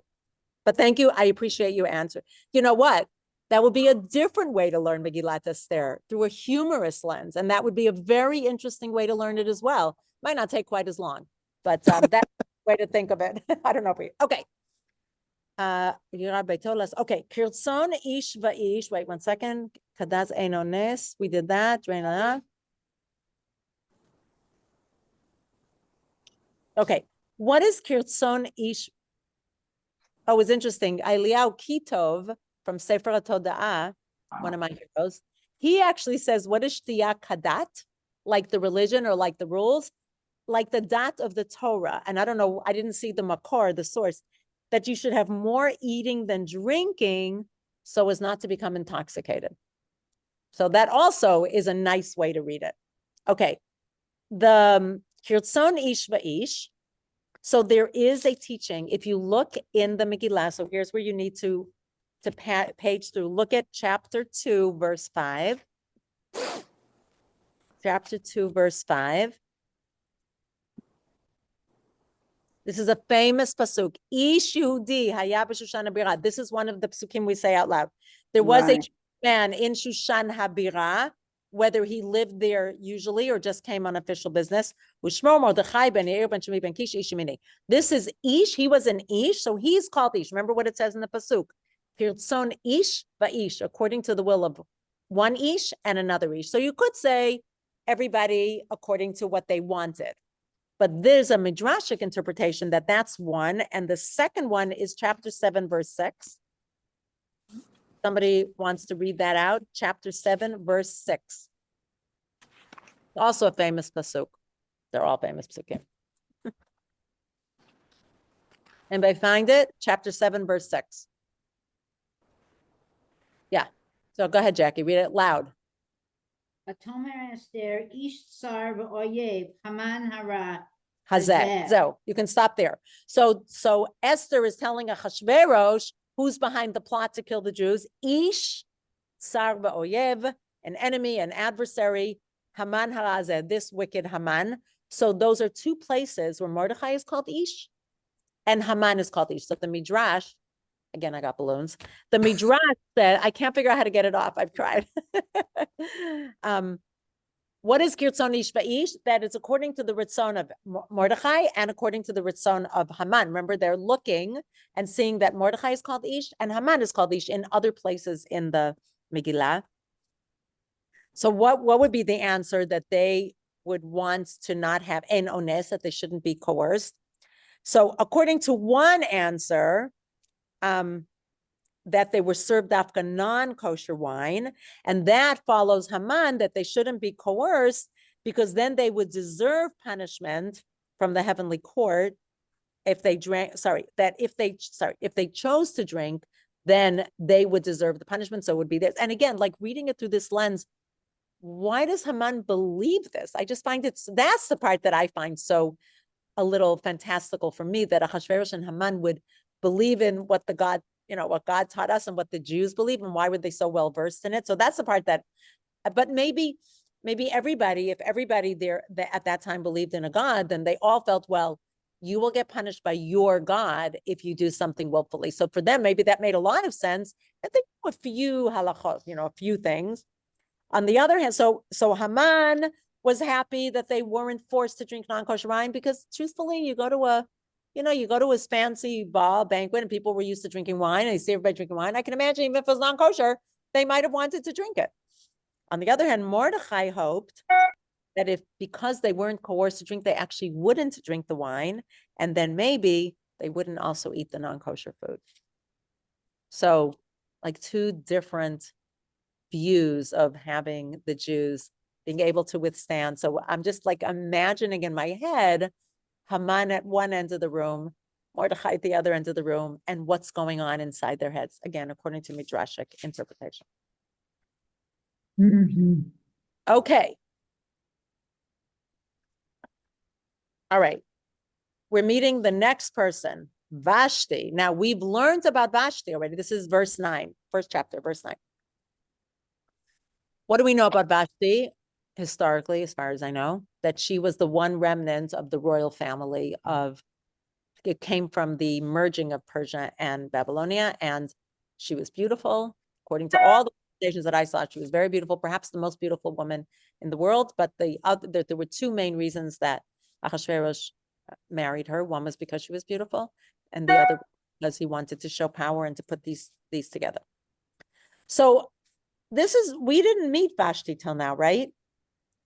S1: But thank you. I appreciate you answer. You know what? That would be a different way to learn Megillat Esther, through a humorous lens. And that would be a very interesting way to learn it as well. Might not take quite as long, but that's a way to think of it. I don't know if okay. Okay, Kirtzon ish va'ish. Wait 1 second. Kadaz enones. We did that. Okay, what is Kirtzon ish? Oh, it's interesting. Eliyahu Kitov from Sefer HaToda'ah, one of my heroes, he actually says, what is Shtiyah Kadat? Like the religion or like the rules? Like the dat of the Torah. And I don't know, I didn't see the makor, the source, that you should have more eating than drinking so as not to become intoxicated. So that also is a nice way to read it. Okay, the Kirtzon ish va'ish. So there is a teaching. If you look in the Megillah, so here's where you need to to page through. Look at chapter 2, verse 5. Chapter 2, verse 5. This is a famous pasuk. Ish Yehudi haya b'Shushan habira. This is one of the pasukim we say out loud. There was a
S2: Right.
S1: man in Shushan habira, whether he lived there usually or just came on official business. Ushmo Mordechai ben Yair ben Shimi ben Kish Ish Yemini. This is Ish. He was an Ish, so he's called Ish. Remember what it says in the pasuk. Pirtzon Ish va'ish, according to the will of one Ish and another Ish. So you could say everybody according to what they wanted. But there's a midrashic interpretation that that's one. And the second one is chapter 7, verse 6. Somebody wants to read that out. Chapter 7, verse 6. Also a famous pasuk. They're all famous pasukim. Anybody find it? Chapter 7, verse 6. Yeah. So go ahead, Jackie. Read it loud.
S7: Atomer Esther, Ish Sar v'Oyev, Haman Hara.
S1: Hazeh.
S7: Hazeh.
S1: So you can stop there. So Esther is telling Achashverosh, who's behind the plot to kill the Jews, Ish Sar v'Oyev, an enemy, an adversary, Haman Harazeh, this wicked Haman. So those are two places where Mordechai is called Ish and Haman is called Ish. So the Midrash, again, I got balloons. The Midrash said, I can't figure out how to get it off. I've tried. What is Kirtzon Ish Va'ish? That is according to the Ritzon of Mordechai and according to the Ritzon of Haman. Remember, they're looking and seeing that Mordechai is called Ish and Haman is called Ish in other places in the Megillah. So what would be the answer that they would want to not have en ones, that they shouldn't be coerced? So according to one answer, that they were served after non-kosher wine, and that follows Haman, that they shouldn't be coerced because then they would deserve punishment from the heavenly court if they if they chose to drink, then they would deserve the punishment. So it would be theirs. And again, like reading it through this lens, why does Haman believe this? I just find that's the part that I find so a little fantastical for me, that Ahasuerus and Haman would believe in what God taught us and what the Jews believe, and why were they so well versed in it? So that's the part that, but maybe everybody, if everybody there at that time believed in a God, then they all felt, well, you will get punished by your God if you do something willfully. So for them, maybe that made a lot of sense. I think a few halachot, a few things. On the other hand, so Haman was happy that they weren't forced to drink non-kosher wine, because truthfully, you go to his fancy ball banquet and people were used to drinking wine and you see everybody drinking wine. I can imagine even if it was non-kosher, they might have wanted to drink it. On the other hand, Mordechai hoped that because they weren't coerced to drink, they actually wouldn't drink the wine, and then maybe they wouldn't also eat the non-kosher food. So like two different views of having the Jews being able to withstand. So I'm just like imagining in my head, Haman at one end of the room, Mordechai at the other end of the room, and what's going on inside their heads, again, according to Midrashic interpretation.
S3: Mhm.
S1: Okay. All right. We're meeting the next person, Vashti. Now, we've learned about Vashti already. This is verse 9, first chapter, verse 9. What do we know about Vashti? Historically, as far as I know, that she was the one remnant of the royal family it came from the merging of Persia and Babylonia, and she was beautiful. According to all the stations that I saw, she was very beautiful, perhaps the most beautiful woman in the world. But there were two main reasons that Ahasuerus married her. One was because she was beautiful, and the other because he wanted to show power and to put these together. So we didn't meet Vashti till now, right?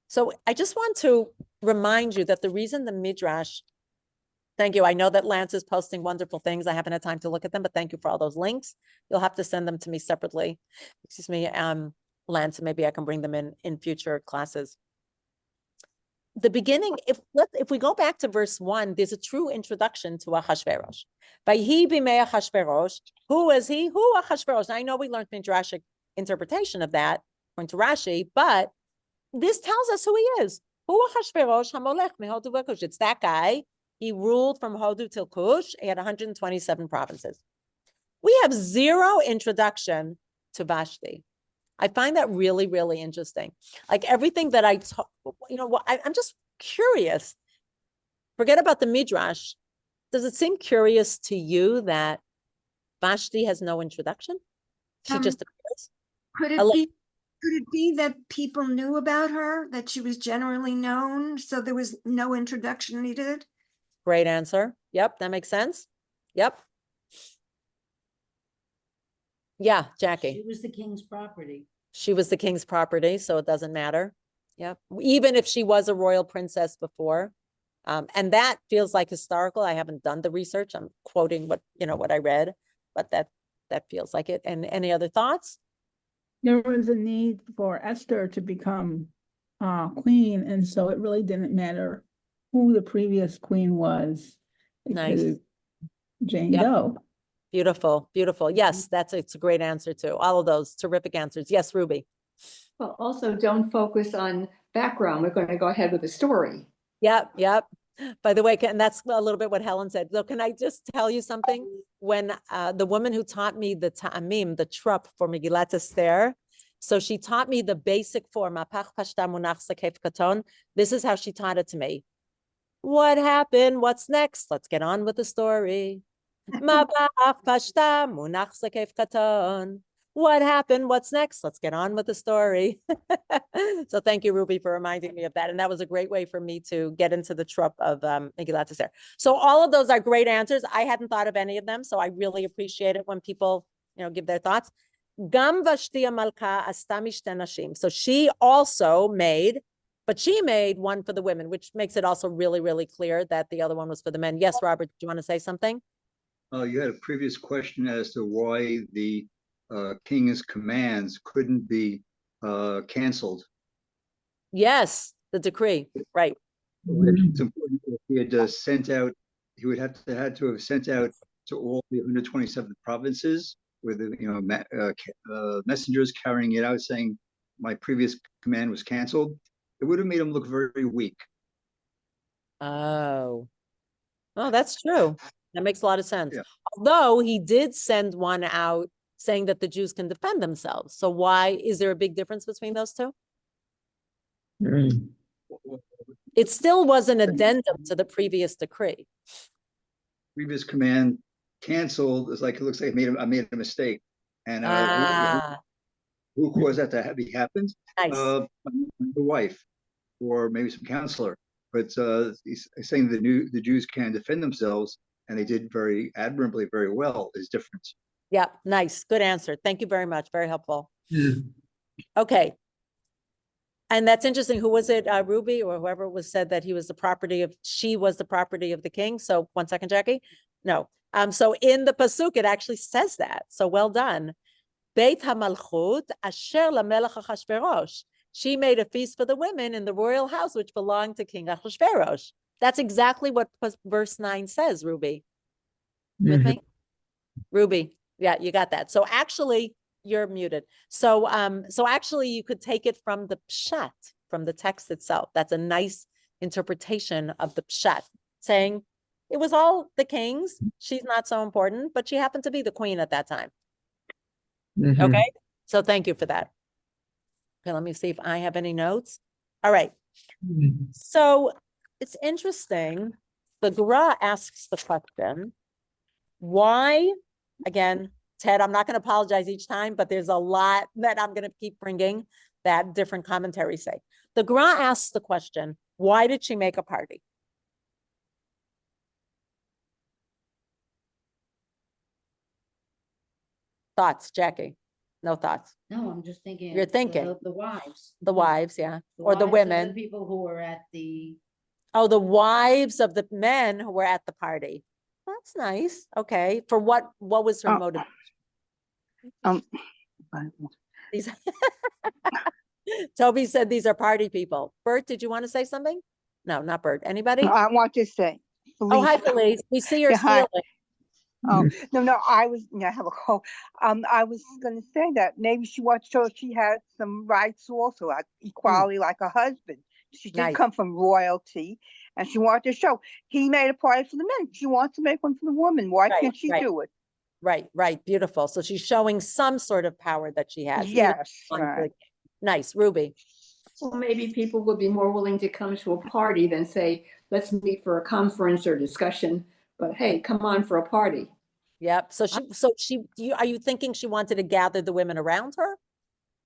S1: So I just want to remind you that the reason the Midrash, thank you. I know that Lance is posting wonderful things. I haven't had time to look at them, but thank you for all those links. You'll have to send them to me separately. Excuse me, Lance, and maybe I can bring them in future classes. The beginning, if we go back to verse 1, there's a true introduction to Ahasuerus. Vayhi b'mei Ahasuerus. Who is he? Who Ahasuerus? Now, I know we learned Midrashic interpretation of that, according to Rashi, but this tells us who he is. Hu Ahasuerus hamolech mehodu v'kush. It's that guy. He ruled from Hodu till Kush. He had 127 provinces. We have zero introduction to Vashti. I find that really, really interesting. Like everything that I talk, I'm just curious. Forget about the Midrash. Does it seem curious to you that Vashti has no introduction? She just appears?
S2: Could it be, could it be that people knew about her, that she was generally known, so there was no introduction needed?
S1: Great answer. Yep, that makes sense. Yep. Yeah,
S7: She
S1: Jackie.
S7: was the king's property.
S1: She was the king's property, so it doesn't matter. Yep. Even if she was a royal princess before. And that feels like historical. I haven't done the research. I'm quoting what I read, but that feels like it. And any other thoughts?
S3: There was a need for Esther to become queen, and so it really didn't matter who the previous queen was. It
S1: Nice.
S3: could have Jane
S1: Yep.
S3: Doe.
S1: Beautiful, beautiful. Yes, it's a great answer too. All of those terrific answers. Yes, Ruby.
S8: Well, also don't focus on background. We're going to go ahead with the story.
S1: Yep, yep. By the way, and that's a little bit what Helen said. So can I just tell you something? When the woman who taught me the ta'amim, the trup for Megillat Esther, so she taught me the basic form. This is how she taught it to me. What happened? What's next? Let's get on with the story. What happened? What's next? Let's get on with the story. So thank you, Ruby, for reminding me of that. And that was a great way for me to get into the trope of Megillat Esther. So all of those are great answers. I hadn't thought of any of them, so I really appreciate it when people, give their thoughts. Gam Vashti Malka asta mishte nashim. So she also made, but she made one for the women, which makes it also really, really clear that the other one was for the men. Yes, Robert, do you want to say something?
S9: You had a previous question as to why the king's commands couldn't be canceled.
S1: Yes, the decree, right.
S9: It's important if he had sent out, he would had to have sent out to all the 127 provinces with messengers carrying it out saying my previous command was canceled. It would have made him look very weak.
S1: Oh, that's true. That makes a lot of sense.
S9: Yeah.
S1: Although he did send one out saying that the Jews can defend themselves. So why is there a big difference between those two? It still was an addendum to the previous decree.
S9: Previous command canceled. It's like it looks like I made a mistake. And who caused that to be happened?
S1: Nice.
S9: The wife, or maybe some counselor. But he's saying the Jews can defend themselves, and they did very admirably, very well. Is different.
S1: Yeah, nice, good answer. Thank you very much. Very helpful. Okay. And that's interesting. Who was it, Ruby or whoever was said that she was the property of the king? So 1 second, Jackie. No. So in the pasuk, it actually says that. So well done. Beit HaMalchut asher lamelech Achashverosh. She made a feast for the women in the royal house, which belonged to King Achashverosh. That's exactly what verse 9 says, Ruby. With me? Ruby. Yeah, you got that. So actually, you're muted. So actually you could take it from the pshat, from the text itself. That's a nice interpretation of the pshat, saying it was all the kings. She's not so important, but she happened to be the queen at that time. Okay. So thank you for that. Okay, let me see if I have any notes. All right. So it's interesting. The Gemara asks the question, why, again, Ted, I'm not going to apologize each time, but there's a lot that I'm going to keep bringing that different commentaries say. The Gemara asks the question, why did she make a party? Thoughts, Jackie? No thoughts.
S7: No, I'm just thinking.
S1: You're thinking.
S7: The wives.
S1: The wives, yeah. Or the
S7: wives of
S1: women.
S7: The people who were at the.
S1: Oh, the wives of the men who were at the party. That's nice. Okay. For what was her motive? These Toby said these are party people. Bert, did you want to say something? No, not Bert. Anybody?
S10: I want to say.
S1: Oh, hi, Felice. We see your
S10: Yeah, hi.
S1: squealing.
S10: No, I have a cold. I was going to say that maybe she wants to show she has some rights also, like equality, like a husband. She did
S1: Nice.
S10: come from royalty, and she wanted to show he made a party for the men. She wants to make one for the woman. Why can't she do it?
S1: right, beautiful. So she's showing some sort of power that she has. even
S10: Yes,
S1: on the-
S10: right.
S1: Nice, Ruby.
S8: Well, maybe people would be more willing to come to a party than say, let's meet for a conference or discussion, but hey, come on for a party.
S1: Yep. Are you thinking she wanted to gather the women around her?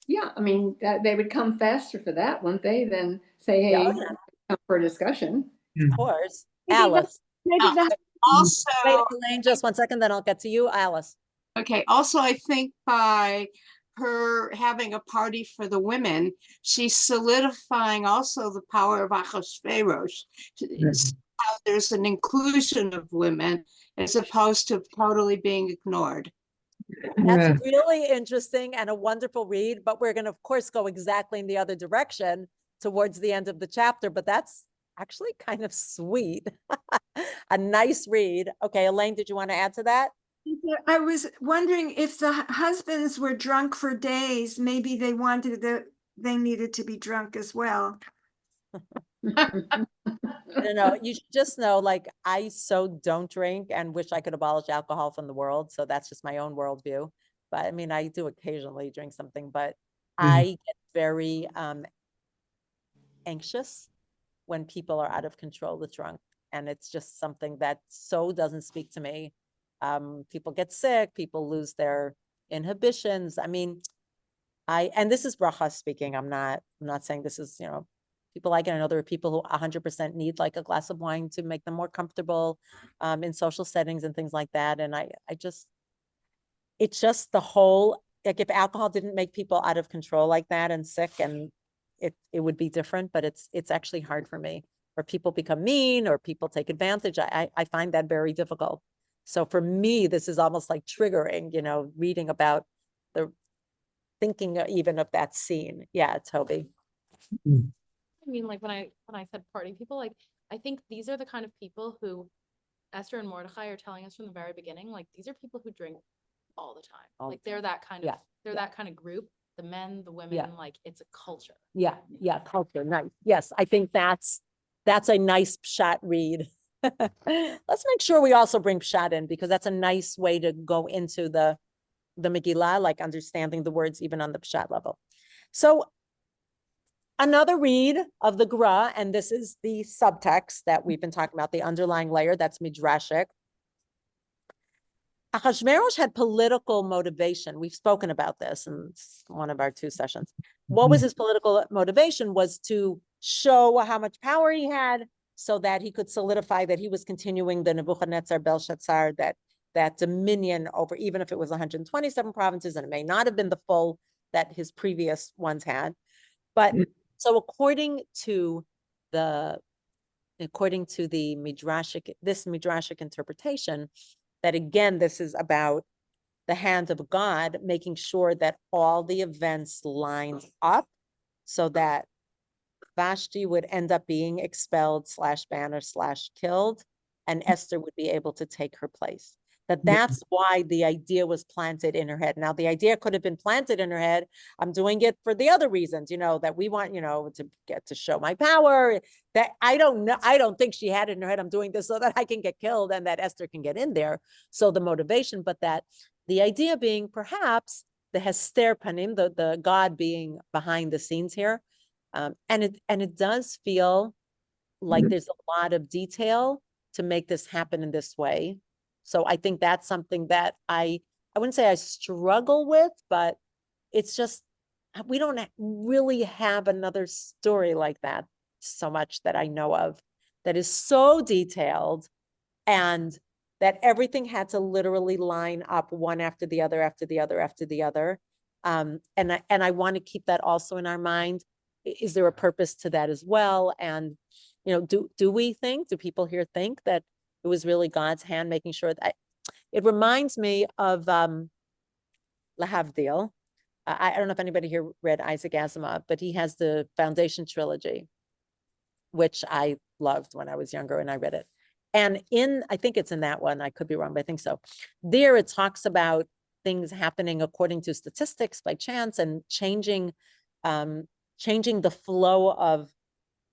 S8: Yeah, I mean, that they would come faster for that, wouldn't they, than say,
S1: Yeah,
S8: hey,
S1: oh, yeah,
S8: come for a discussion.
S1: of course.
S10: Maybe the-
S1: Alice.
S10: Maybe the,
S1: Wait,
S11: Also,
S1: Elaine, just one second, then I'll get to you, Alice.
S11: okay, also I think by her having a party for the women, she's solidifying also the power of Achashverosh. How there's an inclusion of women as opposed to totally being ignored.
S1: That's really interesting and a wonderful read, but we're going to, of course, go exactly in the other direction towards the end of the chapter, but that's actually kind of sweet. A nice read. Okay, Elaine, did you want to add to that?
S2: I was wondering if the husbands were drunk for days, maybe they needed to be drunk as well.
S1: No, you should just know, like, I so don't drink and wish I could abolish alcohol from the world. So that's just my own worldview. But I mean, I do occasionally drink something, but I get very anxious when people are out of control with drunk. And it's just something that so doesn't speak to me. People get sick, people lose their inhibitions. I mean, and this is Bracha speaking. I'm not saying this is, people like it. I know there are people who 100% need like a glass of wine to make them more comfortable in social settings and things like that. And it's just the whole, like, if alcohol didn't make people out of control like that and sick, and it would be different, but it's actually hard for me. Or people become mean or people take advantage. I find that very difficult. So for me, this is almost like triggering, reading about thinking even of that scene. Yeah, Toby.
S5: I mean, like when I said party people, like I think these are the kind of people who Esther and Mordecai are telling us from the very beginning, like these are people who drink all the time. Like they're that kind of that kind of group. The men, the women, like it's a culture.
S1: Yeah, culture. Nice. Yes, I think that's a nice shot read. Let's make sure we also bring pshat in, because that's a nice way to go into the Megillah, like understanding the words even on the pshat level. So another read of the Gra, and this is the subtext that we've been talking about, the underlying layer, that's midrashic. Achashverosh had political motivation. We've spoken about this in one of our 2 sessions. What was his political motivation? Was to show how much power he had so that he could solidify that he was continuing the Nebuchadnezzar Belshazzar, that dominion over, even if it was 127 provinces, and it may not have been the full that his previous ones had. But so according to the midrashic interpretation, that again, this is about the hand of God making sure that all the events lined up so that Vashti would end up being expelled / banished / killed, and Esther would be able to take her place. That's why the idea was planted in her head. Now, the idea could have been planted in her head. I'm doing it for the other reasons, that we want, to get to show my power. That I don't know. I don't think she had it in her head. I'm doing this so that I can get killed and that Esther can get in there. So the motivation, but that the idea being perhaps the Hester Panim, the God being behind the scenes here. And it does feel like there's a lot of detail to make this happen in this way. So I think that's something that I wouldn't say I struggle with, but it's just, we don't really have another story like that so much that I know of that is so detailed, and that everything had to literally line up one after the other, after the other, after the other. And I want to keep that also in our mind. Is there a purpose to that as well? And, do people here think that it was really God's hand making sure that it reminds me of Lahavdil. I don't know if anybody here read Isaac Asimov, but he has the Foundation trilogy, which I loved when I was younger and I read it. And I think it's in that one, I could be wrong, but I think so. There it talks about things happening according to statistics by chance and changing the flow of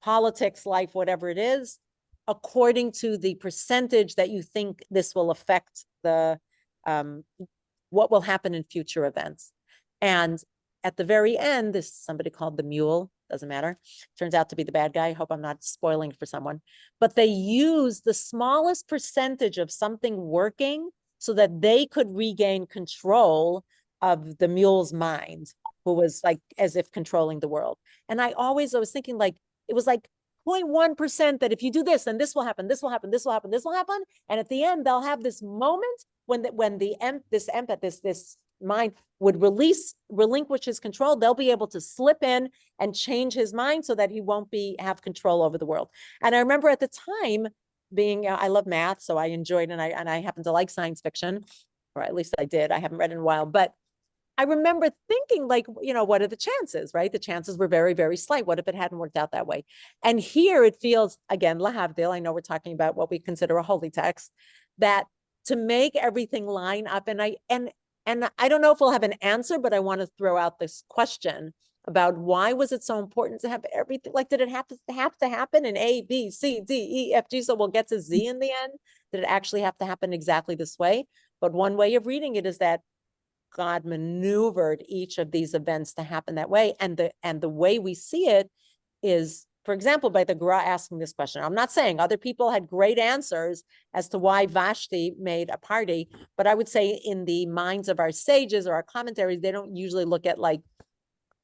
S1: politics, life, whatever it is, according to the percentage that you think this will affect the what will happen in future events. And at the very end, this somebody called the mule, doesn't matter, turns out to be the bad guy. I hope I'm not spoiling for someone, but they use the smallest percentage of something working so that they could regain control of the mule's mind, who was like as if controlling the world. And I was thinking like, it was like 0.1% that if you do this, then this will happen, this will happen, this will happen, this will happen. And at the end, they'll have this moment when this mind would relinquish his control. They'll be able to slip in and change his mind so that he won't have control over the world. And I remember at the time being, I love math, so I enjoyed, and I happen to like science fiction, or at least I did. I haven't read in a while, but I remember thinking like, what are the chances, right? The chances were very, very slight. What if it hadn't worked out that way? And here it feels, again, lahavdil, I know we're talking about what we consider a holy text, that to make everything line up, and I don't know if we'll have an answer, but I want to throw out this question about why was it so important to have everything, like, did it have to happen in A, B, C, D, E, F, G, so we'll get to Z in the end? Did it actually have to happen exactly this way? But one way of reading it is that God maneuvered each of these events to happen that way. And the way we see it is, for example, by the Gra asking this question. I'm not saying other people had great answers as to why Vashti made a party, but I would say in the minds of our sages or our commentaries, they don't usually look at like,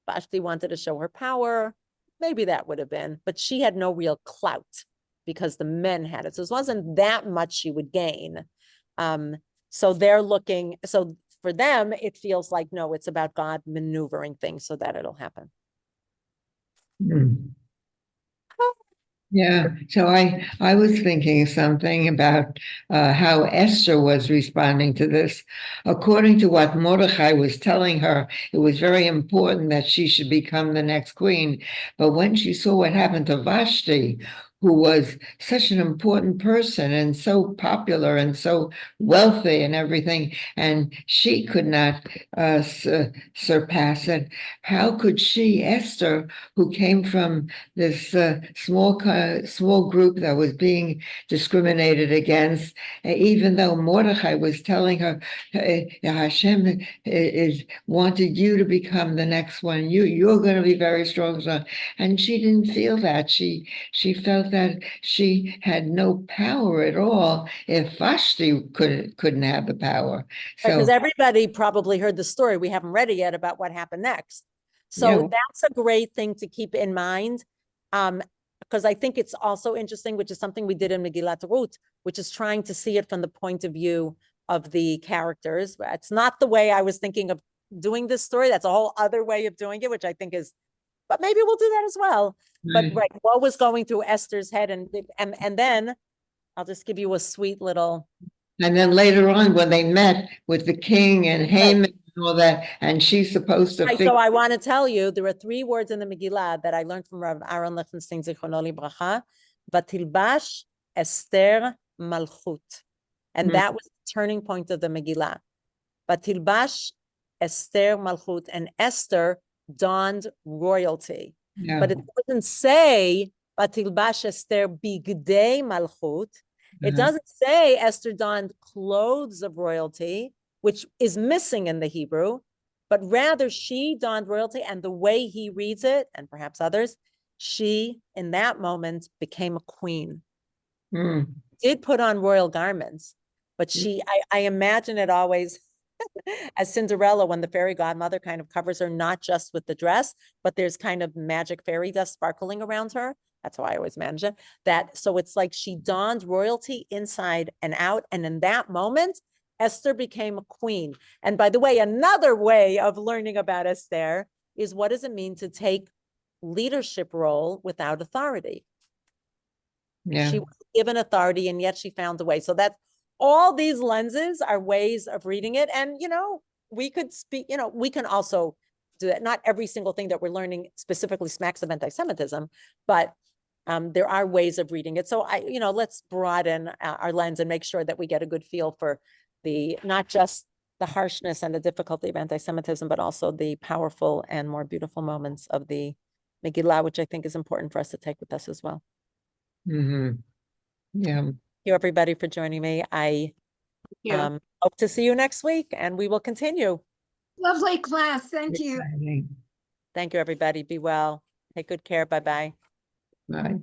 S1: Vashti wanted to show her power. Maybe that would have been, but she had no real clout because the men had it. So it wasn't that much she would gain. So they're looking, so for them, it feels like, no, it's about God maneuvering things so that it'll happen.
S12: Yeah, so I was thinking something about how Esther was responding to this. According to what Mordecai was telling her, it was very important that she should become the next queen. But when she saw what happened to Vashti, who was such an important person and so popular and so wealthy and everything, and she could not surpass it, how could she, Esther, who came from this small group that was being discriminated against, even though Mordecai was telling her, Hashem is wanted you to become the next one. You're going to be very strong, and she didn't feel that. She felt that she had no power at all if Vashti couldn't have the power. So
S1: because everybody probably heard the story. We haven't read it yet about what happened next. So
S12: yeah.
S1: that's a great thing to keep in mind. Because I think it's also interesting, which is something we did in Megillat Ruth, which is trying to see it from the point of view of the characters. It's not the way I was thinking of doing this story. That's a whole other way of doing it, which I think is, but maybe we'll do that as well. But right, what was going through Esther's head, and then I'll just give you a sweet little.
S12: And then later on, when they met with the king and Haman and all that, and she's supposed to
S1: Right, so I want to tell you, there are 3 words in the Megillah that I learned from Rav Aaron Lichtenstein Zichrono Bracha, Vatilbash Esther Malchut. And that was the turning point of the Megillah. Vatilbash Esther Malchut, and Esther donned royalty.
S12: Yeah.
S1: But it doesn't say Vatilbash Esther Bigdei Malchut. It doesn't say Esther donned clothes of royalty, which is missing in the Hebrew, but rather she donned royalty, and the way he reads it, and perhaps others, she, in that moment, became a queen. Did put on royal garments, but I imagine it always as Cinderella, when the fairy godmother kind of covers her, not just with the dress, but there's kind of magic fairy dust sparkling around her. That's how I always manage it. So it's like she donned royalty inside and out. And in that moment, Esther became a queen. And by the way, another way of learning about Esther is, what does it mean to take leadership role without authority?
S12: Yeah.
S1: She was given authority, and yet she found a way. So that's all these lenses are ways of reading it. And, we could speak, we can also do that. Not every single thing that we're learning specifically smacks of anti-Semitism, but there are ways of reading it. So let's broaden our lens and make sure that we get a good feel for not just the harshness and the difficulty of anti-Semitism, but also the powerful and more beautiful moments of the Megillah, which I think is important for us to take with us as well.
S12: Yeah.
S1: Thank you, everybody, for joining me. I
S11: Yeah.
S1: Hope to see you next week and we will continue.
S2: Lovely class. Thank you.
S12: Exciting.
S1: Thank you, everybody. Be well. Take good care. Bye-bye.
S12: Bye.